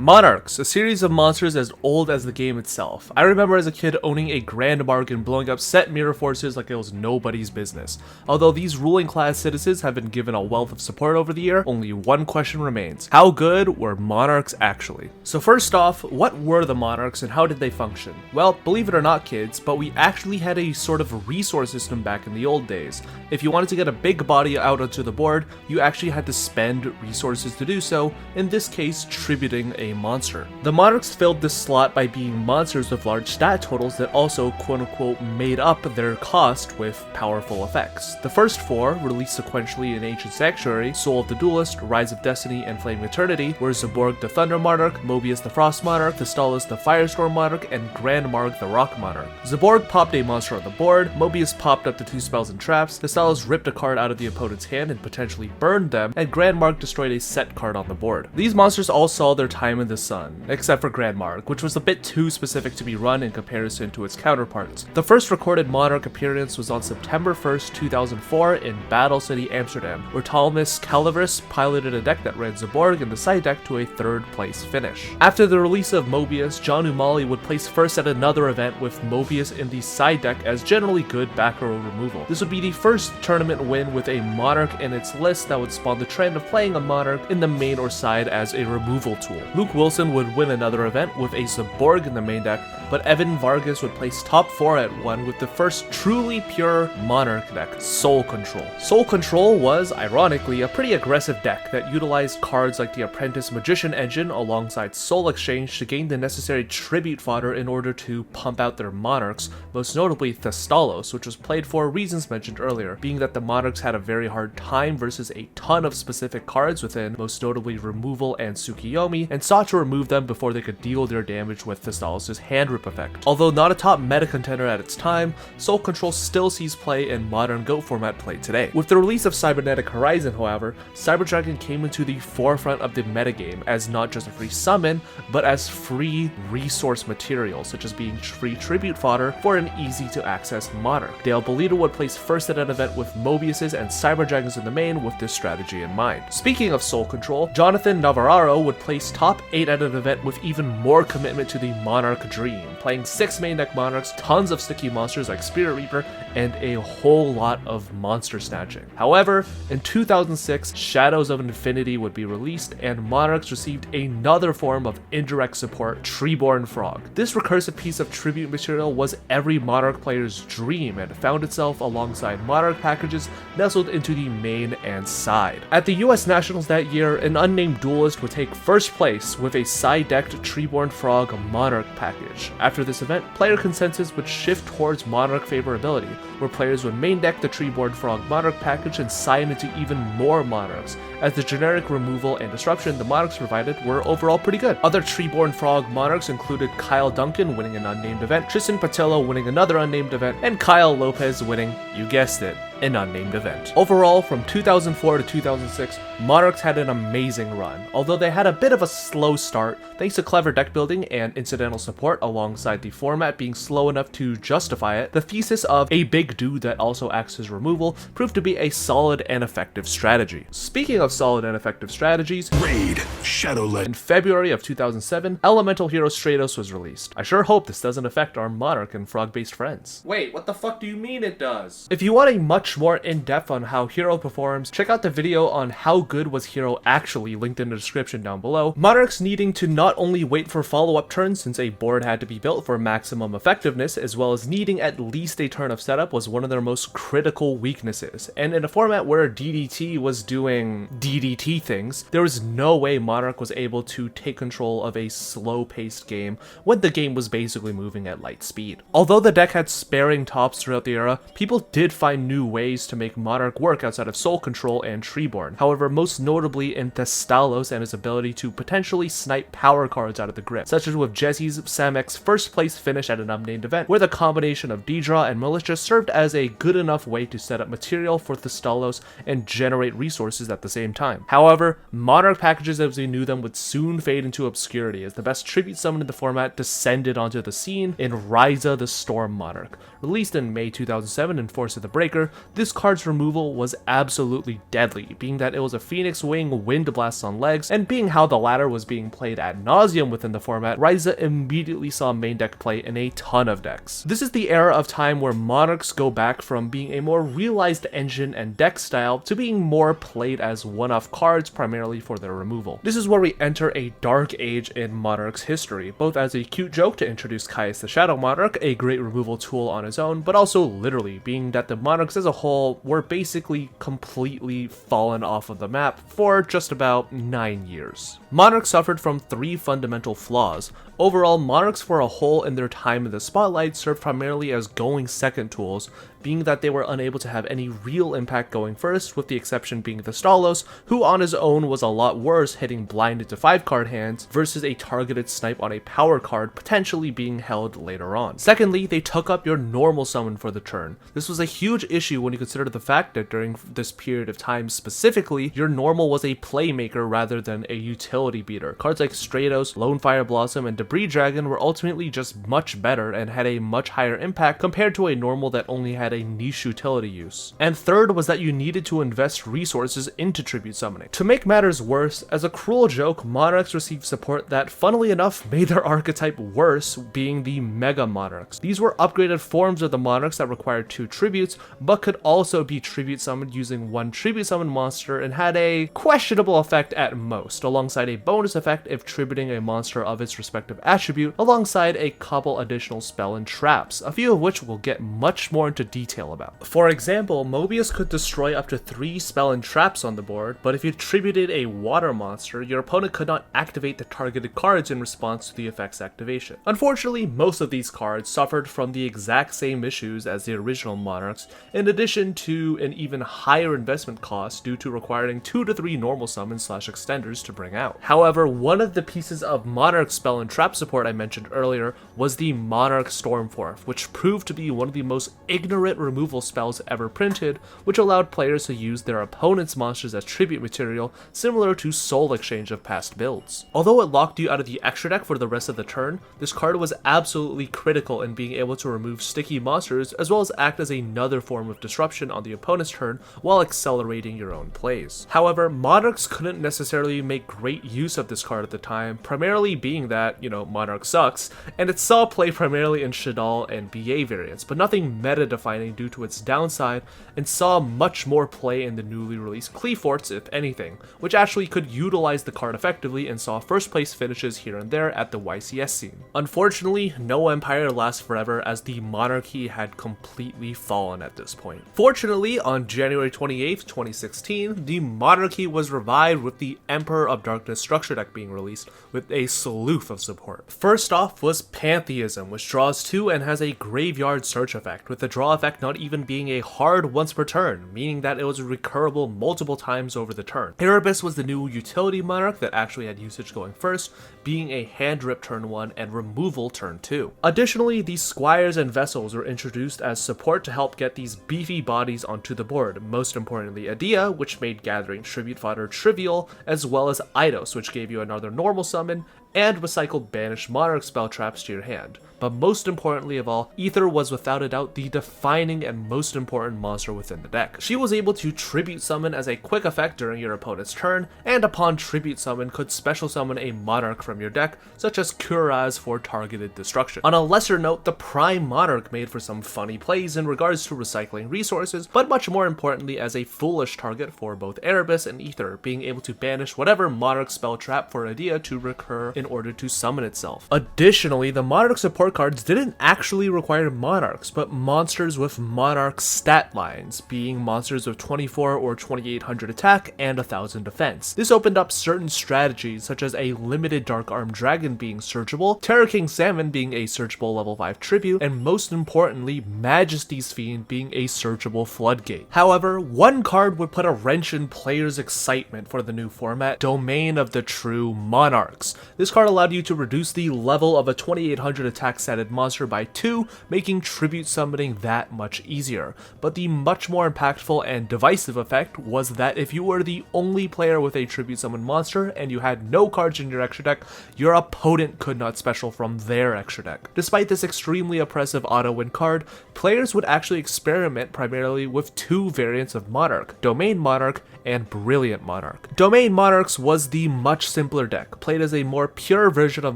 Monarchs, a series of monsters as old as the game itself. I remember as a kid owning a Grand Mark and blowing up set mirror forces like it was nobody's business. Although these ruling class citizens have been given a wealth of support over the year, only one question remains. How good were Monarchs actually? So first off, what were the Monarchs and how did they function? Well, believe it or not kids, but we actually had a sort of resource system back in the old days. If you wanted to get a big body out onto the board, you actually had to spend resources to do so, in this case tributing a monster. The Monarchs filled this slot by being monsters with large stat totals that also quote-unquote made up their cost with powerful effects. The first four, released sequentially in Ancient Sanctuary, Soul of the Duelist, Rise of Destiny, and Flame Eternity, were Zaborg the Thunder Monarch, Mobius the Frost Monarch, Thestalos the Firestorm Monarch, and Grand Mark the Rock Monarch. Zaborg popped a monster on the board, Mobius popped up to 2 spells and traps, Thestalos ripped a card out of the opponent's hand and potentially burned them, and Grand Mark destroyed a set card on the board. These monsters all saw their time in the sun, except for Grand Mark, which was a bit too specific to be run in comparison to its counterparts. The first recorded Monarch appearance was on September 1st, 2004 in Battle City, Amsterdam, where Thomas Calaveras piloted a deck that ran Zaborg in the side deck to a 3rd place finish. After the release of Mobius, John Umali would place first at another event with Mobius in the side deck as generally good back row removal. This would be the first tournament win with a Monarch in its list that would spawn the trend of playing a Monarch in the main or side as a removal tool. Luke Wilson would win another event with a Zaborg in the main deck, but Evan Vargas would place top 4 at 1 with the first truly pure Monarch deck, Soul Control. Soul Control was, ironically, a pretty aggressive deck that utilized cards like the Apprentice Magician engine alongside Soul Exchange to gain the necessary tribute fodder in order to pump out their Monarchs, most notably Thestalos, which was played for reasons mentioned earlier, being that the Monarchs had a very hard time versus a ton of specific cards within, most notably Removal and Tsukiyomi, and sought to remove them before they could deal their damage with Thestalos' hand rip effect. Although not a top meta contender at its time, Soul Control still sees play in modern GOAT format play today. With the release of Cybernetic Horizon, however, Cyber Dragon came into the forefront of the metagame as not just a free summon, but as free resource material, such as being free tribute fodder for an easy to access Monarch. Dale Bolito would place first at an event with Mobiuses and Cyber Dragons in the main with this strategy in mind. Speaking of Soul Control, Jonathan Navarro would place top 8 at an event with even more commitment to the Monarch dream, playing 6 main deck Monarchs, tons of sticky monsters like Spirit Reaper, and a whole lot of monster snatching. However, in 2006, Shadows of Infinity would be released, and Monarchs received another form of indirect support, Treeborn Frog. This recursive piece of tribute material was every Monarch player's dream and found itself alongside Monarch packages nestled into the main and side. At the US Nationals that year, an unnamed duelist would take first place with a side-decked Treeborn Frog Monarch package. After this event, player consensus would shift towards Monarch favorability, where players would main deck the Treeborn Frog Monarch package and sign into even more Monarchs, as the generic removal and disruption the Monarchs provided were overall pretty good. Other Treeborn Frog Monarchs included Kyle Duncan winning an unnamed event, Tristan Patillo winning another unnamed event, and Kyle Lopez winning, you guessed it, an unnamed event. Overall, from 2004 to 2006, Monarchs had an amazing run, although they had a bit of a slow start thanks to clever deck building and incidental support alongside the format being slow enough to justify it. The thesis of a big dude that also acts as removal proved to be a solid and effective strategy. Speaking of solid and effective strategies, Raid Shadowlet. In February of 2007, Elemental Hero Stratos was released. I sure hope this doesn't affect our Monarch and Frog-based friends. Wait, what the fuck do you mean it does? If you want a much more in-depth on how Hero performs, check out the video on how good was Hero actually, linked in the description down below. Monarchs needing to not only wait for follow-up turns since a board had to be built for maximum effectiveness, as well as needing at least a turn of setup was one of their most critical weaknesses. And in a format where DDT was doing DDT things, there was no way Monarch was able to take control of a slow-paced game when the game was basically moving at light speed. Although the deck had sparing tops throughout the era, people did find new ways to make Monarch work outside of Soul Control and Treeborn. However, most notably in Thestalos and his ability to potentially snipe power cards out of the grip, such as with Jesse's Samek's first place finish at an unnamed event, where the combination of D-Draw and Militia served as a good enough way to set up material for Thestalos and generate resources at the same time. However, Monarch packages as we knew them would soon fade into obscurity as the best tribute summon in the format descended onto the scene in Raiza the Storm Monarch. Released in May 2007 in Force of the Breaker, this card's removal was absolutely deadly, being that it was a Phoenix Wing Wind Blast on legs, and being how the latter was being played ad nauseum within the format, Raiza immediately saw main deck play in a ton of decks. This is the era of time where Monarchs go back from being a more realized engine and deck style to being more played as one-off cards primarily for their removal. This is where we enter a dark age in Monarch's history, both as a cute joke to introduce Caius the Shadow Monarch, a great removal tool on his own, but also literally, being that the Monarchs as a whole were basically completely fallen off of the map for just about 9 years. Monarchs suffered from 3 fundamental flaws. Overall, Monarchs for a whole in their time in the spotlight served primarily as going second tools, being that they were unable to have any real impact going first, with the exception being the Stalos, who on his own was a lot worse, hitting blind into 5-card hands versus a targeted snipe on a power card potentially being held later on. Secondly, they took up your normal summon for the turn. This was a huge issue when you consider the fact that during this period of time specifically, your normal was a playmaker rather than a utility beater. Cards like Stratos, Lone Fire Blossom, and Debris Dragon were ultimately just much better and had a much higher impact compared to a normal that only had a niche utility use. And third was that you needed to invest resources into tribute summoning. To make matters worse, as a cruel joke, Monarchs received support that, funnily enough, made their archetype worse, being the Mega Monarchs. These were upgraded forms of the Monarchs that required 2 tributes, but could also be tribute summoned using 1 tribute summon monster and had a questionable effect at most, alongside a bonus effect if tributing a monster of its respective attribute, alongside a couple additional spell and traps, a few of which we'll get much more into detail about. For example, Mobius could destroy up to 3 spell and traps on the board, but if you tributed a water monster, your opponent could not activate the targeted cards in response to the effect's activation. Unfortunately, most of these cards suffered from the exact same issues as the original Monarchs, in addition to an even higher investment cost due to requiring 2 to 3 normal summons / extenders to bring out. However, one of the pieces of Monarch spell and trap support I mentioned earlier was the Monarch Stormforth, which proved to be one of the most ignorant removal spells ever printed, which allowed players to use their opponent's monsters as tribute material, similar to Soul Exchange of past builds. Although it locked you out of the extra deck for the rest of the turn, this card was absolutely critical in being able to remove sticky monsters as well as act as another form of disruption on the opponent's turn while accelerating your own plays. However, Monarchs couldn't necessarily make great use of this card at the time, primarily being that, Monarch sucks, and it saw play primarily in Shaddoll and BA variants, but nothing meta-defining due to its downside, and saw much more play in the newly released Cleaforts, if anything, which actually could utilize the card effectively and saw first place finishes here and there at the YCS scene. Unfortunately, no empire lasts forever, as the monarchy had completely fallen at this point. Fortunately, on January 28th, 2016, the monarchy was revived with the Emperor of Darkness structure deck being released with a slew of support. First off was Pantheism, which draws 2 and has a graveyard search effect, with the draw effect not even being a hard once per turn, meaning that it was recurable multiple times over the turn. Erebus was the new utility monarch that actually had usage going first, being a hand rip turn 1 and removal turn 2. Additionally, these squires and vessels were introduced as support to help get these beefy bodies onto the board, most importantly Adia, which made gathering tribute fodder trivial, as well as Eidos, which gave you another normal summon, and recycled banished Monarch spell traps to your hand. But most importantly of all, Aether was without a doubt the defining and most important monster within the deck. She was able to tribute summon as a quick effect during your opponent's turn, and upon tribute summon could special summon a Monarch from your deck, such as Kuraz for targeted destruction. On a lesser note, the Prime Monarch made for some funny plays in regards to recycling resources, but much more importantly as a foolish target for both Erebus and Aether, being able to banish whatever Monarch spell trap for Adia to recur in order to summon itself. Additionally, the Monarch support cards didn't actually require Monarchs, but monsters with Monarch stat lines, being monsters with 24 or 2800 attack and 1000 defense. This opened up certain strategies, such as a limited Dark Arm Dragon being searchable, Terror King Salmon being a searchable level 5 tribute, and most importantly, Majesty's Fiend being a searchable floodgate. However, one card would put a wrench in players' excitement for the new format: Domain of the True Monarchs. This card allowed you to reduce the level of a 2800 attack max-setted monster by 2, making tribute summoning that much easier. But the much more impactful and divisive effect was that if you were the only player with a tribute summon monster and you had no cards in your extra deck, your opponent could not special from their extra deck. Despite this extremely oppressive auto-win card, players would actually experiment primarily with 2 variants of Monarch, Domain Monarch and Brilliant Monarch. Domain Monarchs was the much simpler deck, played as a more pure version of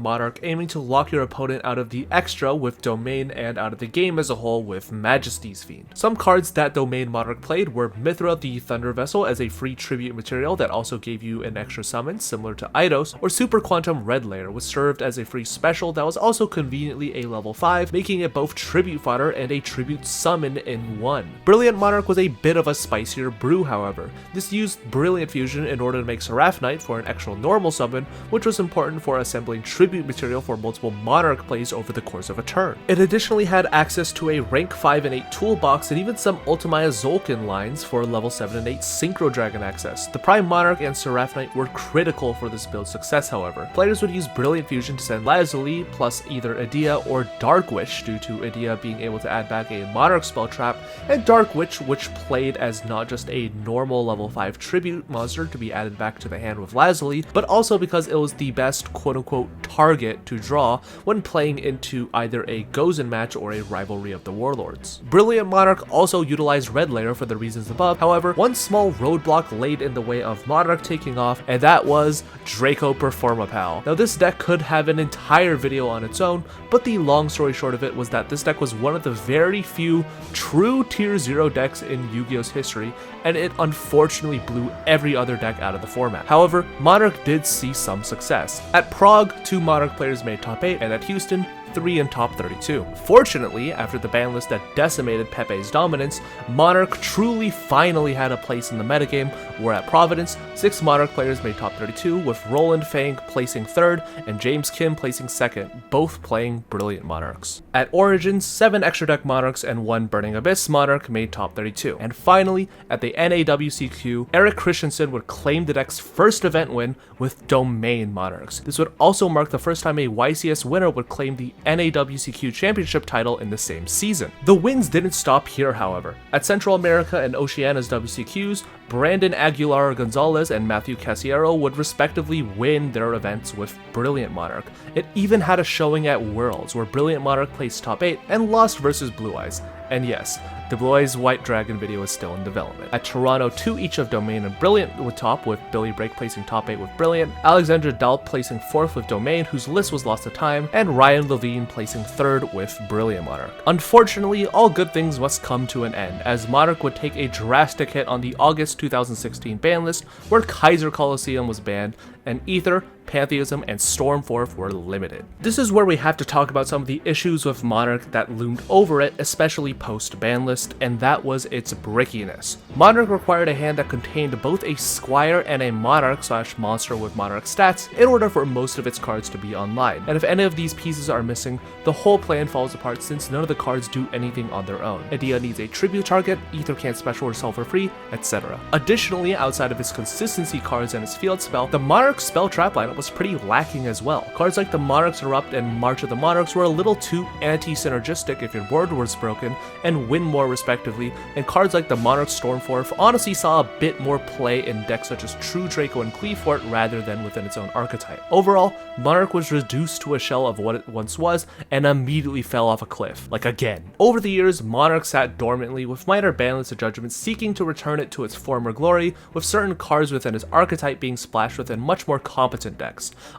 Monarch, aiming to lock your opponent out of the extra with Domain and out of the game as a whole with Majesty's Fiend. Some cards that Domain Monarch played were Mithra the Thunder Vessel as a free tribute material that also gave you an extra summon similar to Eidos, or Super Quantum Red Layer, which served as a free special that was also conveniently a level 5, making it both tribute fodder and a tribute summon in one. Brilliant Monarch was a bit of a spicier brew, however. This used Brilliant Fusion in order to make Seraph Knight for an extra normal summon, which was important for assembling tribute material for multiple Monarch plays over the course of a turn. It additionally had access to a rank 5 and 8 toolbox and even some Ultimaya Zolkin lines for level 7 and 8 Synchro Dragon access. The Prime Monarch and Seraph Knight were critical for this build's success, however. Players would use Brilliant Fusion to send Lazuli plus either Edea or Dark Witch, due to Edea being able to add back a Monarch spell trap, and Dark Witch, which played as not just a normal level 5 tribute monster to be added back to the hand with Lazuli, but also because it was the best quote-unquote target to draw when playing into either a Gozen match or a Rivalry of the Warlords. Brilliant Monarch also utilized Red Layer for the reasons above, however, one small roadblock laid in the way of Monarch taking off, and that was Draco Performapal. Now this deck could have an entire video on its own, but the long story short of it was that this deck was one of the very few true tier 0 decks in Yu-Gi-Oh's history, and it unfortunately blew every other deck out of the format. However, Monarch did see some success. At Prague, 2 Monarch players made top 8, and at Houston, 3 in top 32. Fortunately, after the ban list that decimated Pepe's dominance, Monarch truly finally had a place in the metagame, where at Providence, 6 Monarch players made top 32, with Roland Fang placing 3rd and James Kim placing 2nd, both playing Brilliant Monarchs. At Origins, 7 extra deck Monarchs and 1 Burning Abyss Monarch made top 32. And finally, at the NAWCQ, Eric Christensen would claim the deck's first event win with Domain Monarchs. This would also mark the first time a YCS winner would claim the NAWCQ Championship title in the same season. The wins didn't stop here, however. At Central America and Oceania's WCQs, Brandon Aguilar Gonzalez and Matthew Casiero would respectively win their events with Brilliant Monarch. It even had a showing at Worlds, where Brilliant Monarch placed top 8 and lost versus Blue Eyes. And yes, the Blue Eyes White Dragon video is still in development. At Toronto, 2 each of Domain and Brilliant would top, with Billy Break placing top 8 with Brilliant, Alexandra Dalp placing 4th with Domain, whose list was lost to time, and Ryan Levine placing 3rd with Brilliant Monarch. Unfortunately, all good things must come to an end, as Monarch would take a drastic hit on the August 2016 ban list, where Kaiser Coliseum was banned, and Ether, Pantheism, and Stormforth were limited. This is where we have to talk about some of the issues with Monarch that loomed over it, especially post-banlist, and that was its brickiness. Monarch required a hand that contained both a Squire and a Monarch/monster with Monarch stats in order for most of its cards to be online, and if any of these pieces are missing, the whole plan falls apart since none of the cards do anything on their own. Edea needs a tribute target, Ether can't special or sell for free, etc. Additionally, outside of its consistency cards and its field spell, the Monarch spell trap lineup was pretty lacking as well. Cards like the Monarchs Erupt and March of the Monarchs were a little too anti-synergistic if your board was broken, and win more respectively, and cards like the Monarch Stormforth honestly saw a bit more play in decks such as True Draco and Cleafort rather than within its own archetype. Overall, Monarch was reduced to a shell of what it once was, and immediately fell off a cliff, like again. Over the years, Monarch sat dormantly, with minor banlists of Judgment seeking to return it to its former glory, with certain cards within its archetype being splashed within much more competent decks.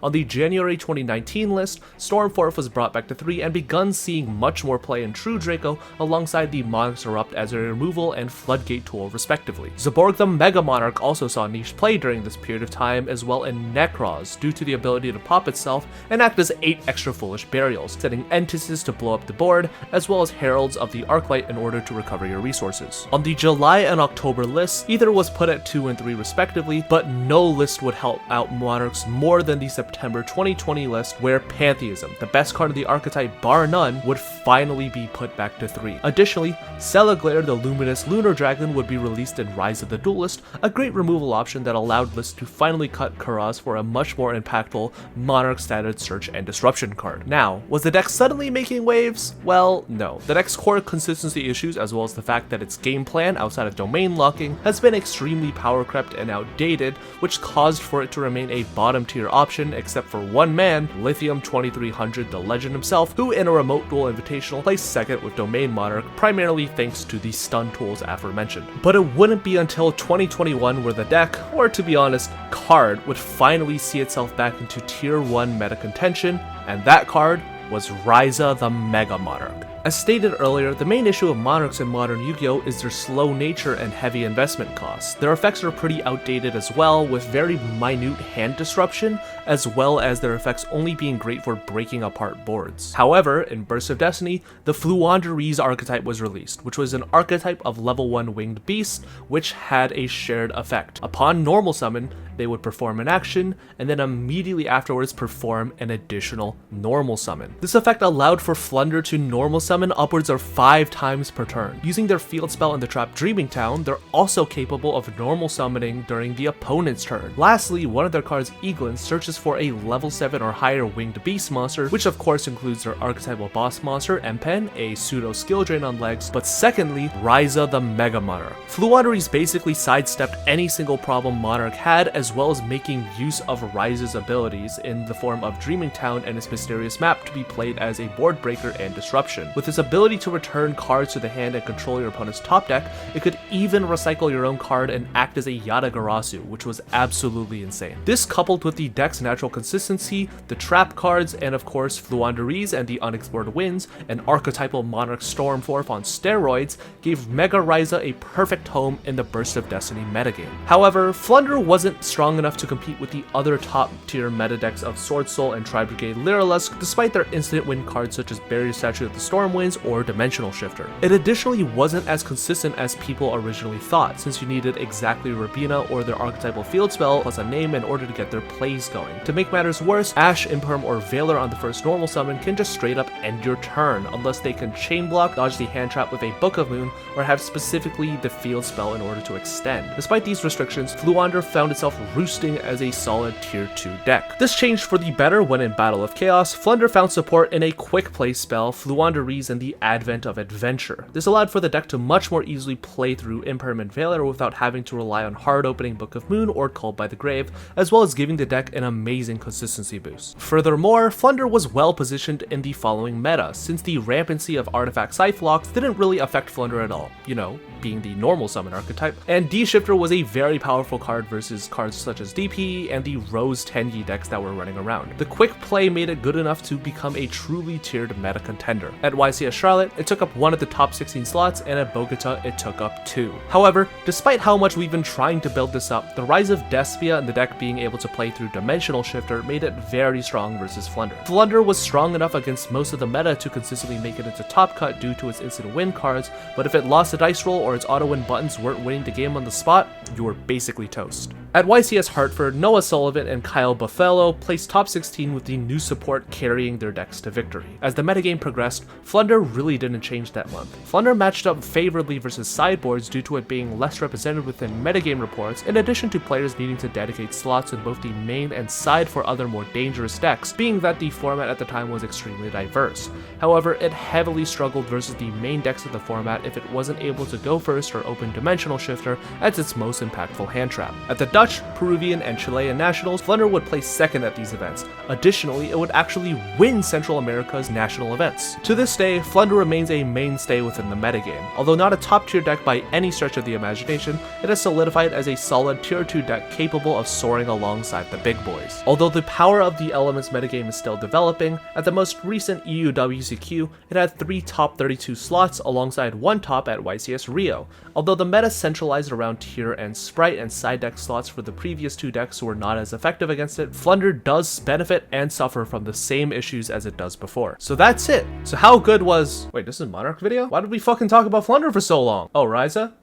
On the January 2019 list, Stormforth was brought back to 3 and begun seeing much more play in True Draco alongside the Monarchs Erupt as a removal and floodgate tool respectively. Zaborg the Mega Monarch also saw niche play during this period of time, as well in Necros due to the ability to pop itself and act as 8 extra foolish burials, setting entities to blow up the board, as well as Heralds of the Arclight in order to recover your resources. On the July and October lists, Ether was put at 2 and 3 respectively, but no list would help out Monarchs more than the September 2020 list, where Pantheism, the best card of the archetype bar none, would finally be put back to 3. Additionally, Celaglare, the luminous lunar dragon, would be released in Raiza the Duelist, a great removal option that allowed lists to finally cut Kuraz for a much more impactful Monarch standard search and disruption card. Now, was the deck suddenly making waves? Well, no. The deck's core consistency issues, as well as the fact that its game plan outside of domain locking has been extremely power crept and outdated, which caused for it to remain a bottom tier option, except for one man, Lithium 2300, the legend himself, who in a remote duel invitational placed second with Domain Monarch, primarily thanks to the stun tools aforementioned. But it wouldn't be until 2021 where the deck, or to be honest, card, would finally see itself back into tier 1 meta contention, and that card was Raiza the Mega Monarch. As stated earlier, the main issue of Monarchs in modern Yu-Gi-Oh! Is their slow nature and heavy investment costs. Their effects are pretty outdated as well, with very minute hand disruption, as well as their effects only being great for breaking apart boards. However, in Burst of Destiny, the Floowandereeze archetype was released, which was an archetype of level 1 winged beast, which had a shared effect. Upon normal summon, they would perform an action, and then immediately afterwards perform an additional normal summon. This effect allowed for Flunder to normal summon upwards of 5 times per turn. Using their field spell in the trap Dreaming Town, they're also capable of normal summoning during the opponent's turn. Lastly, one of their cards, Eaglin, searches for a level 7 or higher winged beast monster, which of course includes their archetypal boss monster, Empen, a pseudo skill drain on legs, but secondly, Raiza the Mega Monarch. Floowandereeze basically sidestepped any single problem Monarch had, as well as making use of Raiza's abilities in the form of Dreaming Town and its mysterious map to be played as a board breaker and disruption. With its ability to return cards to the hand and control your opponent's top deck, it could even recycle your own card and act as a Yatagarasu, which was absolutely insane. This, coupled with the deck's natural consistency, the trap cards, and of course Floowandereeze and the Unexplored Winds, an archetypal Monarch Stormforth on steroids, gave Mega Raiza a perfect home in the Burst of Destiny metagame. However, Flunder wasn't strong enough to compete with the other top tier meta decks of Sword Soul and Tri-Brigade Lyrilusk, despite their instant win cards such as Barrier Statue of the Stormwinds or Dimensional Shifter. It additionally wasn't as consistent as people originally thought, since you needed exactly Rabina or their archetypal field spell plus a name in order to get their plays going. To make matters worse, Ash, Imperm, or Valor on the first normal summon can just straight up end your turn, unless they can chain block, dodge the hand trap with a Book of Moon, or have specifically the field spell in order to extend. Despite these restrictions, Floowander found itself roosting as a solid tier 2 deck. This changed for the better when in Battle of Chaos, Flunder found support in a quick play spell, Floowandereeze, and the advent of Adventure. This allowed for the deck to much more easily play through Impermanent Valor without having to rely on hard opening Book of Moon or Called by the Grave, as well as giving the deck an amazing consistency boost. Furthermore, Flunder was well positioned in the following meta, since the rampancy of Artifact Scythe locks didn't really affect Flunder at all, you know, being the normal summon archetype, and D-Shifter was a very powerful card versus cards such as DP and the Rose Tenyi decks that were running around. The quick play made it good enough to become a truly tiered meta contender. At YCS Charlotte, it took up one of the top 16 slots, and at Bogota, it took up 2. However, despite how much we've been trying to build this up, the rise of Despia and the deck being able to play through Dimensional Shifter made it very strong versus Flunder. Flunder was strong enough against most of the meta to consistently make it into top cut due to its instant win cards, but if it lost a dice roll or its auto win buttons weren't winning the game on the spot, you were basically toast. At YCS Hartford, Noah Sullivan and Kyle Buffalo placed top 16 with the new support carrying their decks to victory. As the metagame progressed, Flunder really didn't change that month. Flunder matched up favorably versus sideboards due to it being less represented within metagame reports, in addition to players needing to dedicate slots in both the main and side for other more dangerous decks, being that the format at the time was extremely diverse. However, it heavily struggled versus the main decks of the format if it wasn't able to go first or open Dimensional Shifter as its most impactful hand trap. At the Dutch, Peruvian, and Chilean nationals, Flunder would place second at these events. Additionally, it would actually win Central America's national events. To this day, Flunder remains a mainstay within the metagame. Although not a top tier deck by any stretch of the imagination, it has solidified as a solid tier 2 deck capable of soaring alongside the big boys. Although the power of the Elements metagame is still developing, at the most recent EUWCQ, it had 3 top 32 slots alongside 1 top at YCS Rio. Although the meta centralized around tier and sprite and side deck slots for the previous 2 decks were not as effective against it, Flunder does benefit and suffer from the same issues as it does before. So that's it. So how good was... Wait, this is a Monarch video? Why did we fucking talk about Flunder for so long? Oh, Raiza?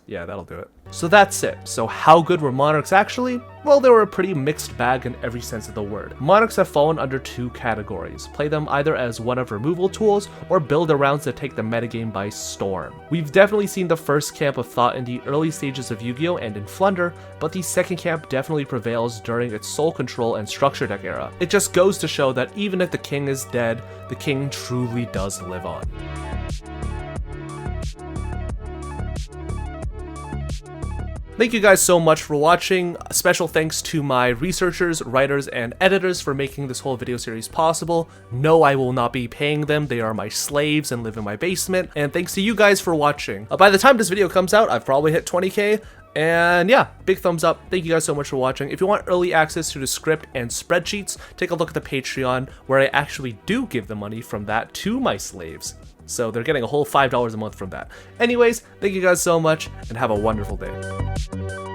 Yeah, that'll do it. So that's it. So how good were Monarchs actually? well, they were a pretty mixed bag in every sense of the word. Monarchs have fallen under two categories. Play them either as one-of removal tools, or build rounds that take the metagame by storm. We've definitely seen the first camp of thought in the early stages of Yu-Gi-Oh! And in Flunder, but the second camp definitely prevails during its soul control and structure deck era. It just goes to show that even if the king is dead, the king truly does live on. Thank you guys so much for watching. A special thanks to my researchers, writers, and editors for making this whole video series possible. No, I will not be paying them. They are my slaves and live in my basement. And thanks to you guys for watching. By the time this video comes out, I've probably hit 20K. And yeah, big thumbs up. Thank you guys so much for watching. If you want early access to the script and spreadsheets, take a look at the Patreon, where I actually do give the money from that to my slaves. So they're getting a whole $5 a month from that. Anyways, thank you guys so much, and have a wonderful day.